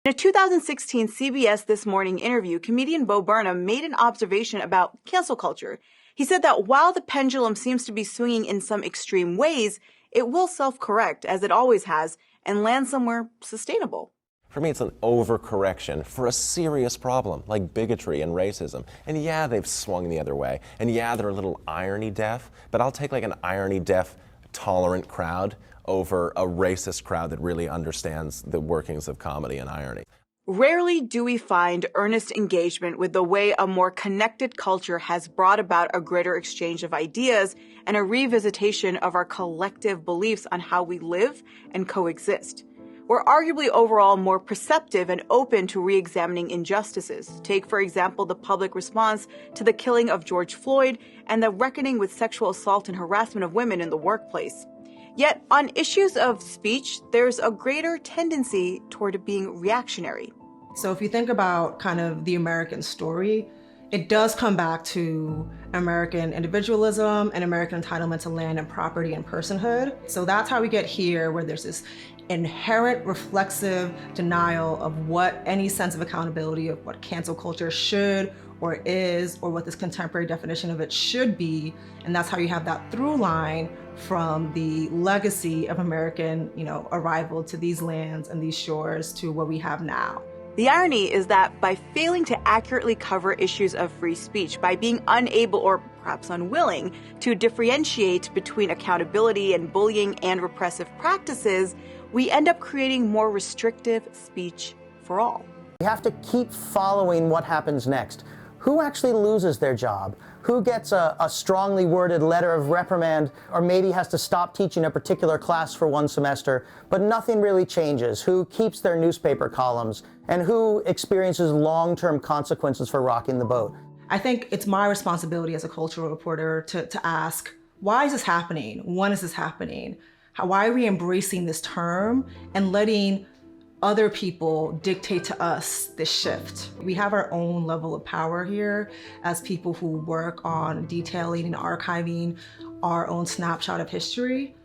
In a 2016 CBS This Morning interview, comedian Bo Burnham made an observation about cancel culture. He said that while the pendulum seems to be swinging in some extreme ways, it will self-correct, as it always has, and land somewhere sustainable. For me, it's an overcorrection for a serious problem like bigotry and racism. And yeah, they've swung the other way. And yeah, they're a little irony deaf, but I'll take like an irony deaf, tolerant crowd over a racist crowd that really understands the workings of comedy and irony. Rarely do we find earnest engagement with the way a more connected culture has brought about a greater exchange of ideas and a revisitation of our collective beliefs on how we live and coexist. We're arguably overall more perceptive and open to re-examining injustices. Take, for example, the public response to the killing of George Floyd and the reckoning with sexual assault and harassment of women in the workplace. Yet, on issues of speech, there's a greater tendency toward it being reactionary. So if you think about kind of the American story, it does come back to American individualism and American entitlement to land and property and personhood. So that's how we get here, where there's this inherent reflexive denial of what any sense of accountability of what cancel culture should or is, or what this contemporary definition of it should be. And that's how you have that through line from the legacy of American, arrival to these lands and these shores to what we have now. The irony is that by failing to accurately cover issues of free speech, by being unable or perhaps unwilling to differentiate between accountability and bullying and repressive practices, we end up creating more restrictive speech for all. We have to keep following what happens next. Who actually loses their job? Who gets a strongly worded letter of reprimand, or maybe has to stop teaching a particular class for one semester, but nothing really changes? Who keeps their newspaper columns? And who experiences long-term consequences for rocking the boat? I think it's my responsibility as a cultural reporter to ask, why is this happening? When is this happening? Why are we embracing this term and letting other people dictate to us this shift? We have our own level of power here as people who work on detailing and archiving our own snapshot of history.